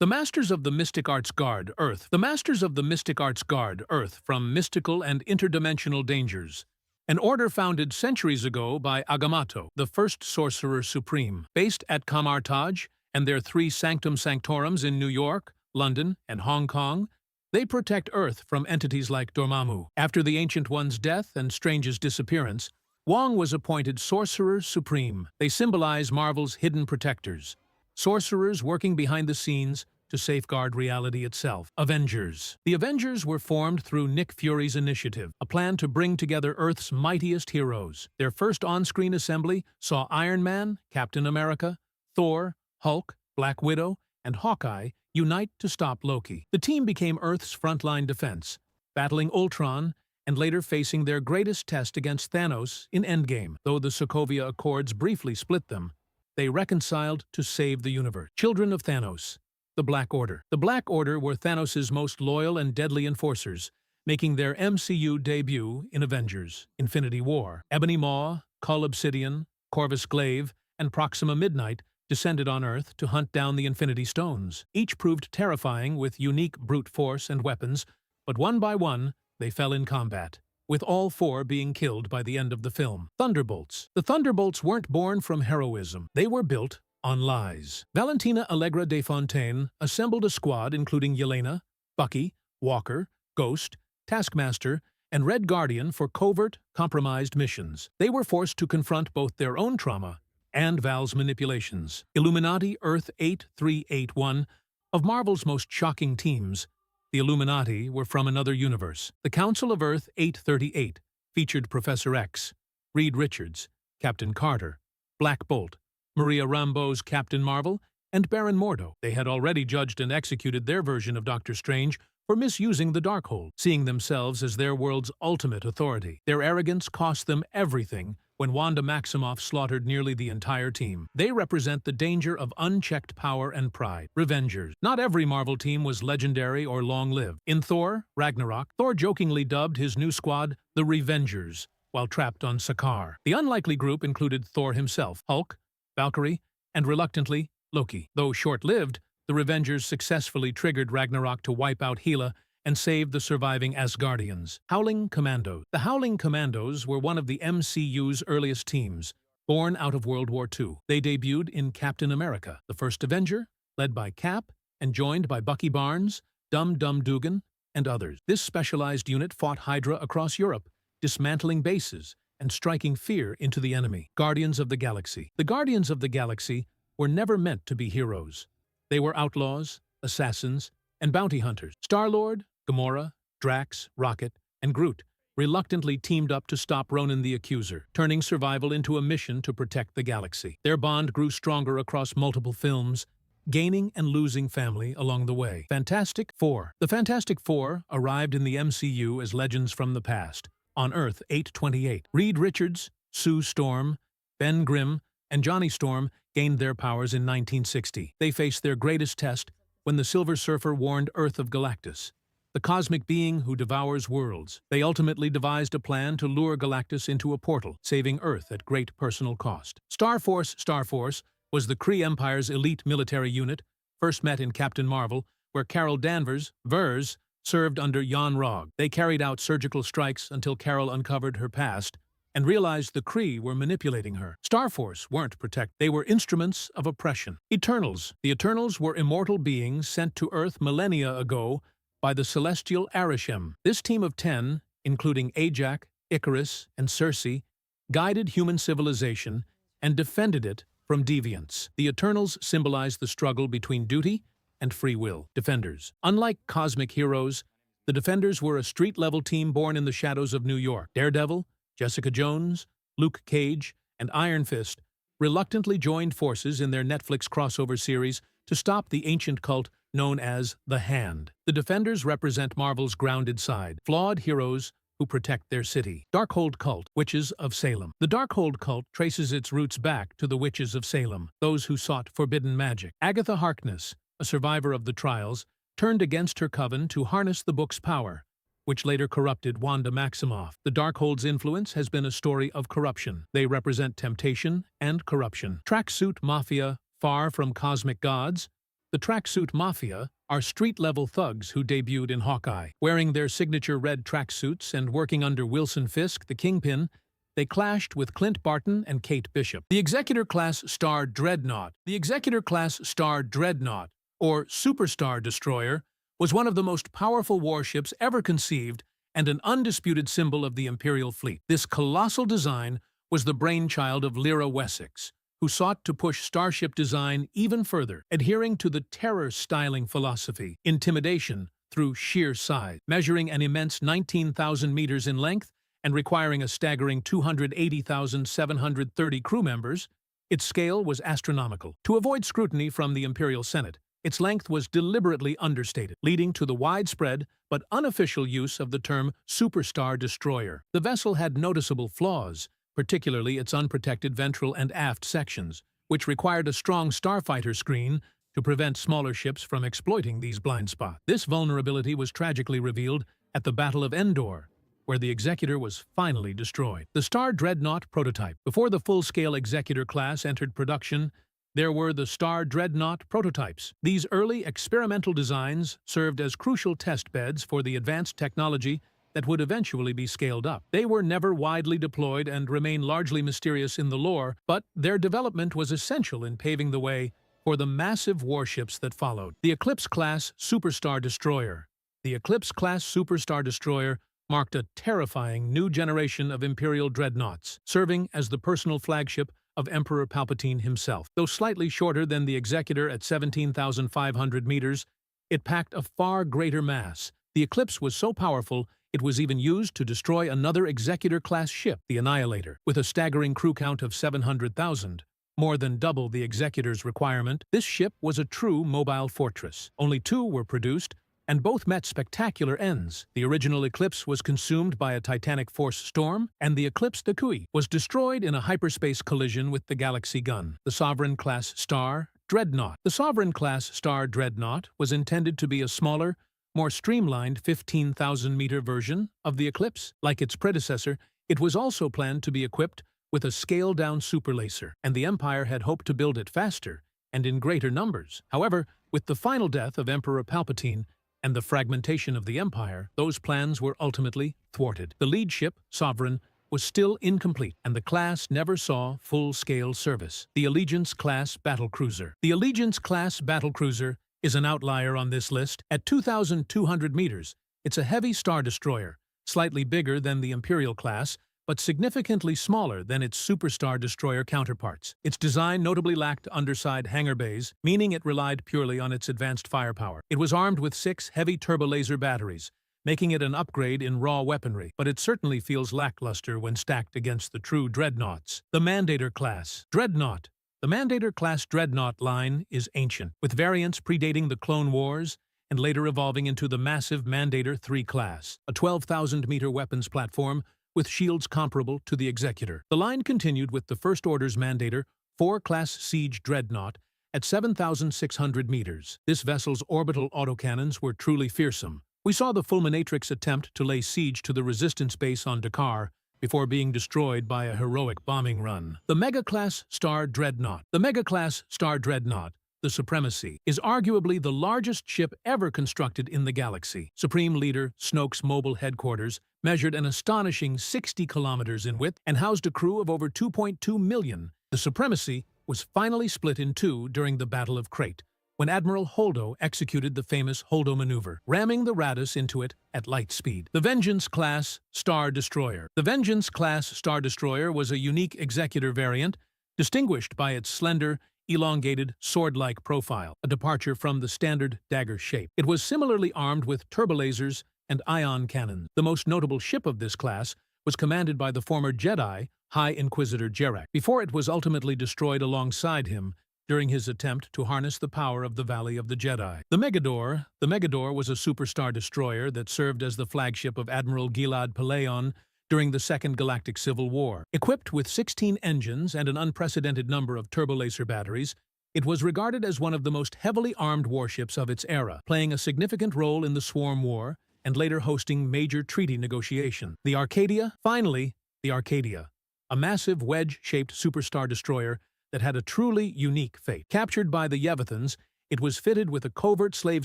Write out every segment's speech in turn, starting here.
The Masters of the Mystic Arts guard Earth. The Masters of the Mystic Arts guard Earth from mystical and interdimensional dangers. An order founded centuries ago by Agamotto, the first sorcerer supreme, based at Kamartaj and their 3 Sanctum Sanctorums in New York, London, and Hong Kong. They protect Earth from entities like Dormammu. After the Ancient One's death and Strange's disappearance, Wong was appointed Sorcerer Supreme. They symbolize Marvel's hidden protectors, sorcerers working behind the scenes to safeguard reality itself. Avengers. The Avengers were formed through Nick Fury's initiative, a plan to bring together Earth's mightiest heroes. Their first on-screen assembly saw Iron Man, Captain America, Thor, Hulk, Black Widow, and Hawkeye unite to stop Loki. The team became Earth's frontline defense, battling Ultron and later facing their greatest test against Thanos in Endgame. Though the Sokovia Accords briefly split them, they reconciled to save the universe. Children of Thanos. The Black Order. The Black Order were Thanos' most loyal and deadly enforcers, making their MCU debut in Avengers: Infinity War. Ebony Maw, Cull Obsidian, Corvus Glaive, and Proxima Midnight descended on Earth to hunt down the Infinity Stones. Each proved terrifying with unique brute force and weapons, but one by one, they fell in combat, with all 4 being killed by the end of the film. Thunderbolts. The Thunderbolts weren't born from heroism. They were built on lies. Valentina Allegra de Fontaine assembled a squad including Yelena, Bucky, Walker, Ghost, Taskmaster, and Red Guardian for covert, compromised missions. They were forced to confront both their own trauma and Val's manipulations. Illuminati Earth 8381. Of Marvel's most shocking teams, the Illuminati were from another universe. The Council of Earth 838 featured Professor X, Reed Richards, Captain Carter, Black Bolt, Maria Rambeau's Captain Marvel, and Baron Mordo. They had already judged and executed their version of Doctor Strange for misusing the Darkhold, seeing themselves as their world's ultimate authority. Their arrogance cost them everything when Wanda Maximoff slaughtered nearly the entire team. They represent the danger of unchecked power and pride. Revengers. Not every Marvel team was legendary or long-lived. In Thor, Ragnarok, Thor jokingly dubbed his new squad the Revengers while trapped on Sakaar. The unlikely group included Thor himself, Hulk, Valkyrie, and reluctantly, Loki. Though short-lived, the Revengers successfully triggered Ragnarok to wipe out Hela and saved the surviving Asgardians. Howling Commandos. The Howling Commandos were one of the MCU's earliest teams, born out of World War II. They debuted in Captain America, the first Avenger, led by Cap, and joined by Bucky Barnes, Dum Dum Dugan, and others. This specialized unit fought Hydra across Europe, dismantling bases and striking fear into the enemy. Guardians of the Galaxy. The Guardians of the Galaxy were never meant to be heroes. They were outlaws, assassins, and bounty hunters. Star-Lord, Gamora, Drax, Rocket, and Groot reluctantly teamed up to stop Ronan the Accuser, turning survival into a mission to protect the galaxy. Their bond grew stronger across multiple films, gaining and losing family along the way. Fantastic Four. The Fantastic Four arrived in the MCU as legends from the past, on Earth 828. Reed Richards, Sue Storm, Ben Grimm, and Johnny Storm gained their powers in 1960. They faced their greatest test when the Silver Surfer warned Earth of Galactus, the cosmic being who devours worlds. They ultimately devised a plan to lure Galactus into a portal, saving Earth at great personal cost. Starforce was the Kree Empire's elite military unit, first met in Captain Marvel, where Carol Danvers, Vers, served under Jan Rog. They carried out surgical strikes until Carol uncovered her past and realized the Kree were manipulating her. Starforce weren't protected. They were instruments of oppression. Eternals. The Eternals were immortal beings sent to Earth millennia ago by the celestial Arishem. This team of 10, including Ajak, Icarus, and Circe, guided human civilization and defended it from deviants. The Eternals symbolize the struggle between duty and free will. Defenders. Unlike cosmic heroes, the Defenders were a street-level team born in the shadows of New York. Daredevil, Jessica Jones, Luke Cage, and Iron Fist reluctantly joined forces in their Netflix crossover series to stop the ancient cult known as the Hand. The Defenders represent Marvel's grounded side, flawed heroes who protect their city. Darkhold Cult, Witches of Salem. The Darkhold cult traces its roots back to the Witches of Salem, those who sought forbidden magic. Agatha Harkness, a survivor of the trials, turned against her coven to harness the book's power, which later corrupted Wanda Maximoff. The Darkhold's influence has been a story of corruption. They represent temptation and corruption. Tracksuit Mafia, far from cosmic gods, The tracksuit mafia are street-level thugs who debuted in Hawkeye. Wearing their signature red tracksuits and working under Wilson Fisk, the Kingpin, they clashed with Clint Barton and Kate Bishop. The Executor-class Star Dreadnought. The Executor-class Star Dreadnought, or Superstar Destroyer, was one of the most powerful warships ever conceived and an undisputed symbol of the Imperial fleet. This colossal design was the brainchild of Lyra Wessex, who sought to push starship design even further, adhering to the terror styling philosophy, intimidation through sheer size. Measuring an immense 19,000 meters in length and requiring a staggering 280,730 crew members, its scale was astronomical. To avoid scrutiny from the Imperial Senate, its length was deliberately understated, leading to the widespread but unofficial use of the term Superstar Destroyer. The vessel had noticeable flaws, particularly its unprotected ventral and aft sections, which required a strong starfighter screen to prevent smaller ships from exploiting these blind spots. This vulnerability was tragically revealed at the Battle of Endor, where the Executor was finally destroyed. The Star Dreadnought prototype. Before the full-scale Executor class entered production, there were the Star Dreadnought prototypes. These early experimental designs served as crucial test beds for the advanced technology that would eventually be scaled up. They were never widely deployed and remain largely mysterious in the lore, but their development was essential in paving the way for the massive warships that followed. The Eclipse-class Superstar Destroyer. The Eclipse-class Superstar Destroyer marked a terrifying new generation of Imperial dreadnoughts, serving as the personal flagship of Emperor Palpatine himself. Though slightly shorter than the Executor at 17,500 meters, it packed a far greater mass. The Eclipse was so powerful, it was even used to destroy another Executor-class ship, the Annihilator. With a staggering crew count of 700,000, more than double the Executor's requirement, this ship was a true mobile fortress. Only two were produced, and both met spectacular ends. The original Eclipse was consumed by a titanic force storm, and the Eclipse Dakui was destroyed in a hyperspace collision with the Galaxy Gun. The Sovereign-class Star Dreadnought. The Sovereign-class Star Dreadnought was intended to be a smaller, more streamlined 15,000-meter version of the Eclipse. Like its predecessor, it was also planned to be equipped with a scaled-down superlaser, and the Empire had hoped to build it faster and in greater numbers. However, with the final death of Emperor Palpatine and the fragmentation of the Empire, those plans were ultimately thwarted. The lead ship, Sovereign, was still incomplete, and the class never saw full-scale service. The Allegiance-class Battlecruiser. The Allegiance-class Battlecruiser is an outlier on this list. At 2,200 meters, it's a heavy star destroyer, slightly bigger than the Imperial class, but significantly smaller than its Superstar Destroyer counterparts. Its design notably lacked underside hangar bays, meaning it relied purely on its advanced firepower. It was armed with 6 heavy turbolaser batteries, making it an upgrade in raw weaponry, but it certainly feels lackluster when stacked against the true dreadnoughts. The Mandator class Dreadnought. The Mandator-class Dreadnought line is ancient, with variants predating the Clone Wars and later evolving into the massive Mandator III class, a 12,000-meter weapons platform with shields comparable to the Executor. The line continued with the First Order's Mandator IV-class Siege Dreadnought at 7,600 meters. This vessel's orbital autocannons were truly fearsome. We saw the Fulminatrix attempt to lay siege to the Resistance base on Dakar before being destroyed by a heroic bombing run. The Mega-class Star Dreadnought. The Mega-class Star Dreadnought, the Supremacy, is arguably the largest ship ever constructed in the galaxy. Supreme Leader Snoke's mobile headquarters measured an astonishing 60 kilometers in width and housed a crew of over 2.2 million. The Supremacy was finally split in two during the Battle of Crate, when Admiral Holdo executed the famous Holdo maneuver, ramming the Raddus into it at light speed. The Vengeance-class Star Destroyer. The Vengeance-class Star Destroyer was a unique Executor variant, distinguished by its slender, elongated, sword-like profile, a departure from the standard dagger shape. It was similarly armed with turbolasers and ion cannons. The most notable ship of this class was commanded by the former Jedi, High Inquisitor Jarek, before it was ultimately destroyed alongside him during his attempt to harness the power of the Valley of the Jedi. The Megador. The Megador was a superstar destroyer that served as the flagship of Admiral Gilad Pellaeon during the Second Galactic Civil War. Equipped with 16 engines and an unprecedented number of turbolaser batteries, it was regarded as one of the most heavily armed warships of its era, playing a significant role in the Swarm War and later hosting major treaty negotiations. The Arcadia. Finally, the Arcadia, a massive wedge-shaped superstar destroyer that had a truly unique fate. Captured by the Yevithans, It was fitted with a covert slave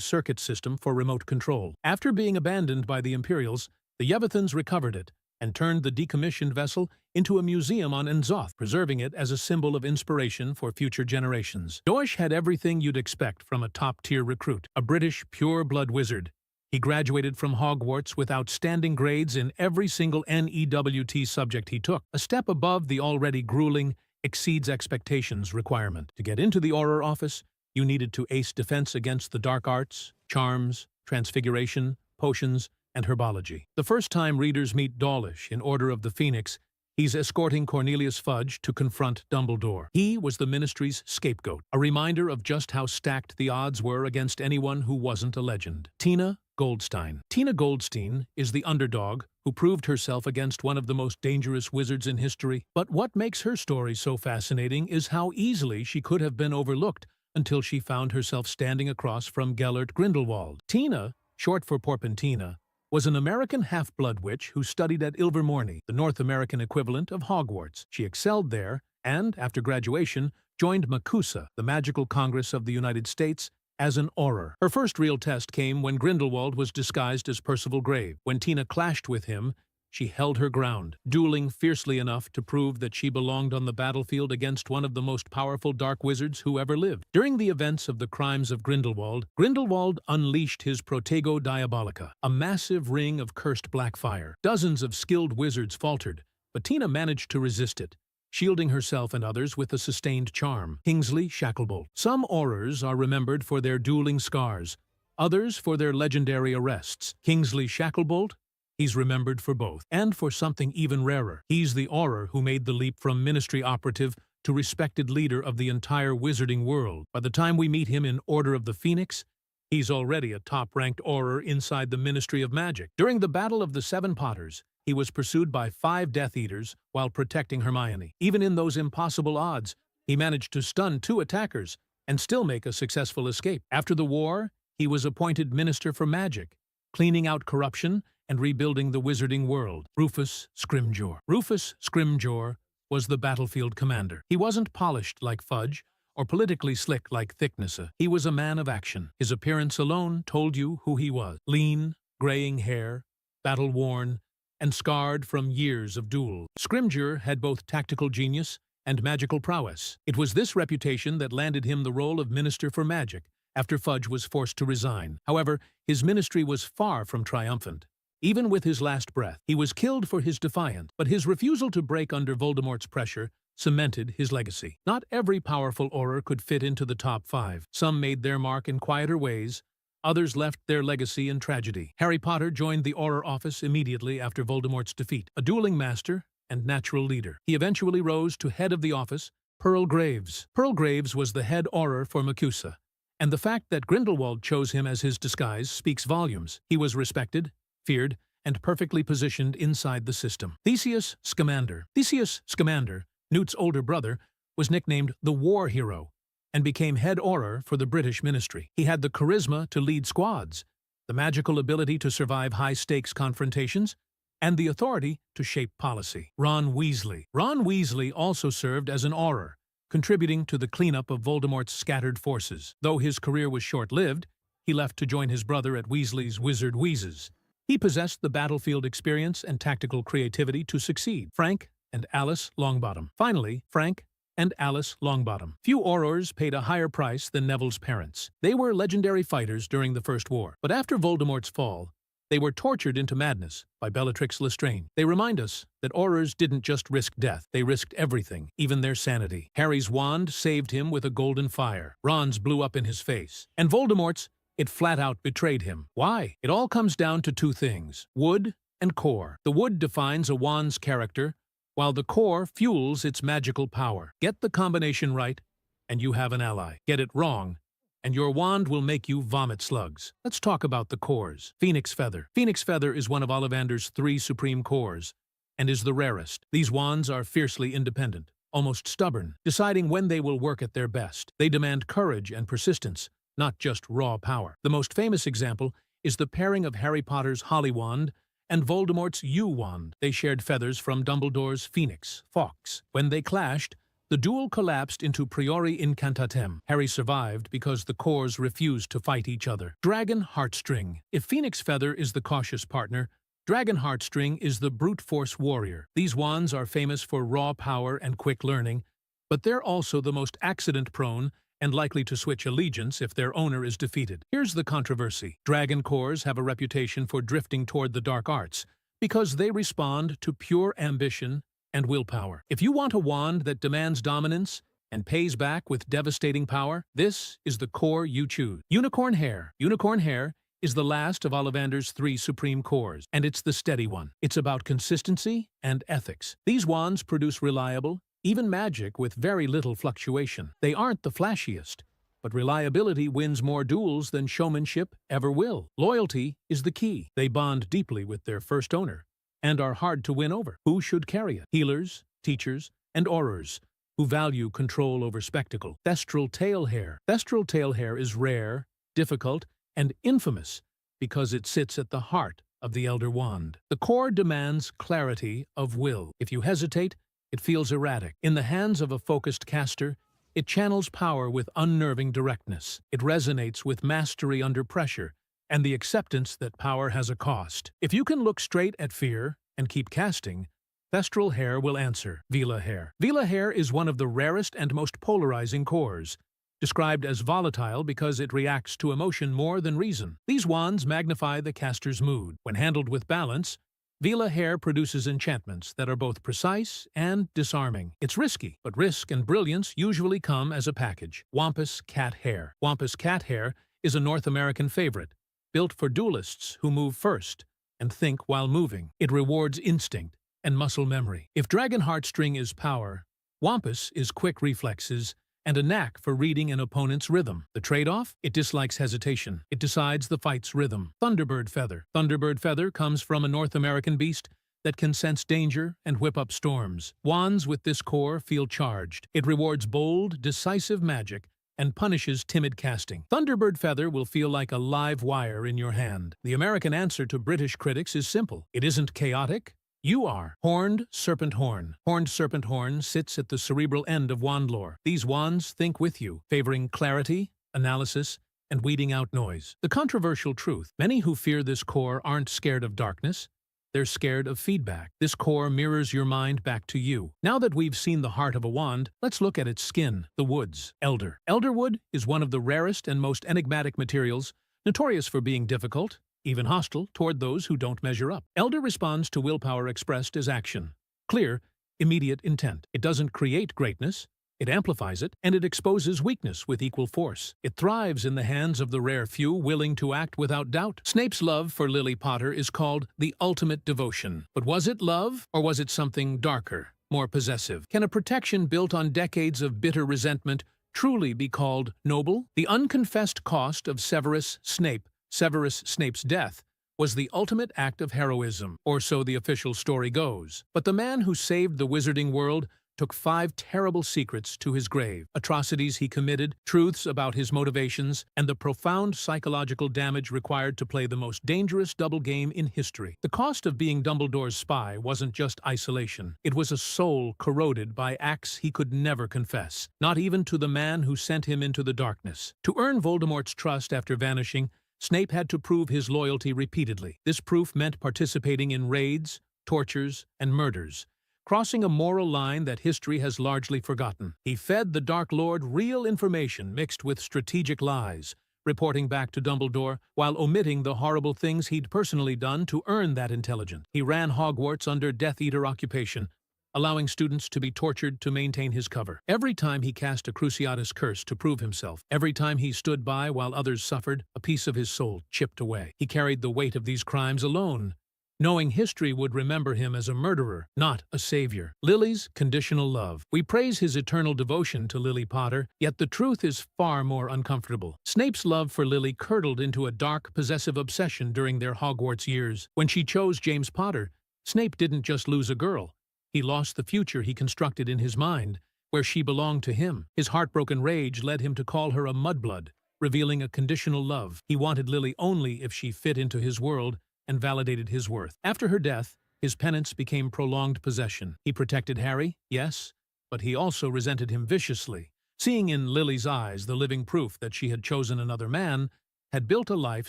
circuit system for remote control. After being abandoned by the Imperials, the Yevathans recovered it and turned the decommissioned vessel into a museum on N'Zoth, preserving it as a symbol of inspiration for future generations. Dorsch had everything you'd expect from a top-tier recruit, a British pure-blood wizard. He graduated from Hogwarts with outstanding grades in every single NEWT subject he took, a step above the already grueling exceeds expectations requirement. To get into the Auror office, you needed to ace defense against the dark arts, charms, transfiguration, potions, and herbology. The first time readers meet Dawlish in Order of the Phoenix, he's escorting Cornelius Fudge to confront Dumbledore. He was the Ministry's scapegoat, a reminder of just how stacked the odds were against anyone who wasn't a legend. Tina Goldstein. Tina Goldstein is the underdog who proved herself against one of the most dangerous wizards in history. But what makes her story so fascinating is how easily she could have been overlooked until she found herself standing across from Gellert Grindelwald. Tina, short for Porpentina, was an American half-blood witch who studied at Ilvermorny, the North American equivalent of Hogwarts. She excelled there and, after graduation, joined MACUSA, the Magical Congress of the United States, as an Auror. Her first real test came when Grindelwald was disguised as Percival Grave. When Tina clashed with him, she held her ground, dueling fiercely enough to prove that she belonged on the battlefield against one of the most powerful dark wizards who ever lived. During the events of the Crimes of Grindelwald, Grindelwald unleashed his Protego Diabolica, a massive ring of cursed black fire. Dozens of skilled wizards faltered, but Tina managed to resist it, shielding herself and others with a sustained charm. Kingsley Shacklebolt. Some Aurors are remembered for their dueling scars, others for their legendary arrests. Kingsley Shacklebolt, he's remembered for both, and for something even rarer. He's the Auror who made the leap from ministry operative to respected leader of the entire wizarding world. By the time we meet him in Order of the Phoenix, he's already a top-ranked Auror inside the Ministry of Magic. During the Battle of the Seven Potters, he was pursued by 5 Death Eaters while protecting Hermione. Even in those impossible odds, he managed to stun 2 attackers and still make a successful escape. After the war, he was appointed Minister for Magic, cleaning out corruption and rebuilding the wizarding world. Rufus Scrimgeour. Rufus Scrimgeour was the battlefield commander. He wasn't polished like Fudge or politically slick like Thicknessa. He was a man of action. His appearance alone told you who he was. Lean, graying hair, battle-worn, and scarred from years of duel. Scrimgeour had both tactical genius and magical prowess. It was this reputation that landed him the role of Minister for Magic after Fudge was forced to resign. However, his ministry was far from triumphant. Even with his last breath, he was killed for his defiance, but his refusal to break under Voldemort's pressure cemented his legacy. Not every powerful Auror could fit into the top 5. Some made their mark in quieter ways, others left their legacy in tragedy. Harry Potter joined the Auror office immediately after Voldemort's defeat. A dueling master and natural leader, he eventually rose to head of the office, Pearl Graves. Pearl Graves was the head Auror for MACUSA, and the fact that Grindelwald chose him as his disguise speaks volumes. He was respected, feared, and perfectly positioned inside the system. Theseus Scamander. Theseus Scamander, Newt's older brother, was nicknamed the War Hero and became head Auror for the British ministry. He had the charisma to lead squads, the magical ability to survive high-stakes confrontations, and the authority to shape policy. Ron Weasley. Ron Weasley also served as an Auror, contributing to the cleanup of Voldemort's scattered forces. Though his career was short-lived, he left to join his brother at Weasley's Wizard Wheezes. He possessed the battlefield experience and tactical creativity to succeed. Frank and Alice Longbottom. Finally, Frank and Alice Longbottom. Few Aurors paid a higher price than Neville's parents. They were legendary fighters during the First War, but after Voldemort's fall, they were tortured into madness by Bellatrix Lestrange. They remind us that Aurors didn't just risk death, they risked everything, even their sanity. Harry's wand saved him with a golden fire. Ron's blew up in his face. And Voldemort's, it flat out betrayed him. Why? It all comes down to 2 things: wood and core. The wood defines a wand's character, while the core fuels its magical power. Get the combination right, and you have an ally. Get it wrong, and your wand will make you vomit slugs. Let's talk about the cores. Phoenix Feather. Phoenix Feather is one of Ollivander's 3 supreme cores, and is the rarest. These wands are fiercely independent, almost stubborn, deciding when they will work at their best. They demand courage and persistence, not just raw power. The most famous example is the pairing of Harry Potter's Holly Wand and Voldemort's Yew Wand. They shared feathers from Dumbledore's Phoenix, Fawkes. When they clashed, The duel collapsed into priori incantatem. Harry survived because the cores refused to fight each other. Dragon Heartstring. If Phoenix Feather is the cautious partner, Dragon Heartstring is the brute force warrior. These wands are famous for raw power and quick learning, but they're also the most accident-prone and likely to switch allegiance if their owner is defeated. Here's the controversy. Dragon cores have a reputation for drifting toward the dark arts because they respond to pure ambition and willpower. If you want a wand that demands dominance and pays back with devastating power, this is the core you choose. Unicorn Hair. Unicorn Hair is the last of Ollivander's 3 supreme cores, and it's the steady one. It's about consistency and ethics. These wands produce reliable, even magic with very little fluctuation. They aren't the flashiest, but reliability wins more duels than showmanship ever will. Loyalty is the key. They bond deeply with their first owner and are hard to win over. Who should carry it? Healers, teachers, and aurors who value control over spectacle. Thestral Tail Hair. Thestral Tail Hair is rare, difficult, and infamous because it sits at the heart of the Elder Wand. The core demands clarity of will. If you hesitate, it feels erratic. In the hands of a focused caster, it channels power with unnerving directness. It resonates with mastery under pressure and the acceptance that power has a cost. If you can look straight at fear and keep casting, Thestral Hair will answer. Vela Hair. Vela Hair is one of the rarest and most polarizing cores, described as volatile because it reacts to emotion more than reason. These wands magnify the caster's mood. When handled with balance, Vela Hair produces enchantments that are both precise and disarming. It's risky, but risk and brilliance usually come as a package. Wampus Cat Hair. Wampus Cat Hair is a North American favorite, built for duelists who move first and think while moving. It rewards instinct and muscle memory. If Dragon Heartstring is power, Wampus is quick reflexes and a knack for reading an opponent's rhythm. The trade-off? It dislikes hesitation. It decides the fight's rhythm. Thunderbird Feather. Thunderbird Feather comes from a North American beast that can sense danger and whip up storms. Wands with this core feel charged. It rewards bold, decisive magic and punishes timid casting. Thunderbird Feather will feel like a live wire in your hand. The American answer to British critics is simple. It isn't chaotic. You are. Horned Serpent Horn. Horned Serpent Horn sits at the cerebral end of wand lore. These wands think with you, favoring clarity, analysis, and weeding out noise. The controversial truth. Many who fear this core aren't scared of darkness. They're scared of feedback. This core mirrors your mind back to you. Now that we've seen the heart of a wand, let's look at its skin, the woods. Elder. Elderwood is one of the rarest and most enigmatic materials, notorious for being difficult, even hostile, toward those who don't measure up. Elder responds to willpower expressed as action. Clear, immediate intent. It doesn't create greatness. It amplifies it, and it exposes weakness with equal force. It thrives in the hands of the rare few willing to act without doubt. Snape's love for Lily Potter is called the ultimate devotion. But was it love, or was it something darker, more possessive? Can a protection built on decades of bitter resentment truly be called noble? The unconfessed cost of Severus Snape's death was the ultimate act of heroism, or so the official story goes. But the man who saved the wizarding world took 5 terrible secrets to his grave: atrocities he committed, truths about his motivations, and the profound psychological damage required to play the most dangerous double game in history. The cost of being Dumbledore's spy wasn't just isolation. It was a soul corroded by acts he could never confess, not even to the man who sent him into the darkness. To earn Voldemort's trust after vanishing, Snape had to prove his loyalty repeatedly. This proof meant participating in raids, tortures, and murders, crossing a moral line that history has largely forgotten. He fed the Dark Lord real information mixed with strategic lies, reporting back to Dumbledore while omitting the horrible things he'd personally done to earn that intelligence. He ran Hogwarts under Death Eater occupation, allowing students to be tortured to maintain his cover. Every time he cast a Cruciatus curse to prove himself, every time he stood by while others suffered, a piece of his soul chipped away. He carried the weight of these crimes alone, knowing history would remember him as a murderer, not a savior. Lily's conditional love. We praise his eternal devotion to Lily Potter, yet the truth is far more uncomfortable. Snape's love for Lily curdled into a dark, possessive obsession during their Hogwarts years. When she chose James Potter, Snape didn't just lose a girl. He lost the future he constructed in his mind, where she belonged to him. His heartbroken rage led him to call her a mudblood, revealing a conditional love. He wanted Lily only if she fit into his world and validated his worth. After her death, his penance became prolonged possession. He protected Harry, yes, but he also resented him viciously. Seeing in Lily's eyes the living proof that she had chosen another man, had built a life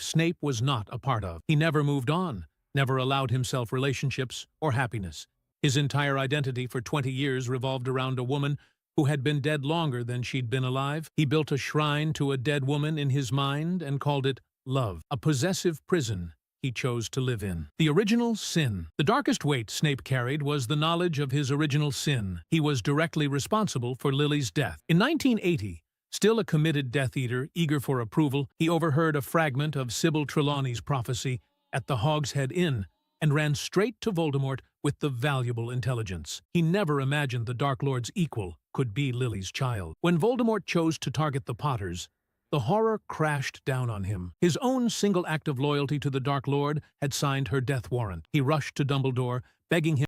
Snape was not a part of. He never moved on, never allowed himself relationships or happiness. His entire identity for 20 years revolved around a woman who had been dead longer than she'd been alive. He built a shrine to a dead woman in his mind and called it love, a possessive prison he chose to live in. The original sin. The darkest weight Snape carried was the knowledge of his original sin. He was directly responsible for Lily's death. In 1980, still a committed Death Eater, eager for approval, he overheard a fragment of Sybil Trelawney's prophecy at the Hogshead Inn and ran straight to Voldemort with the valuable intelligence. He never imagined the Dark Lord's equal could be Lily's child. When Voldemort chose to target the Potters, the horror crashed down on him. His own single act of loyalty to the Dark Lord had signed her death warrant. He rushed to Dumbledore, begging him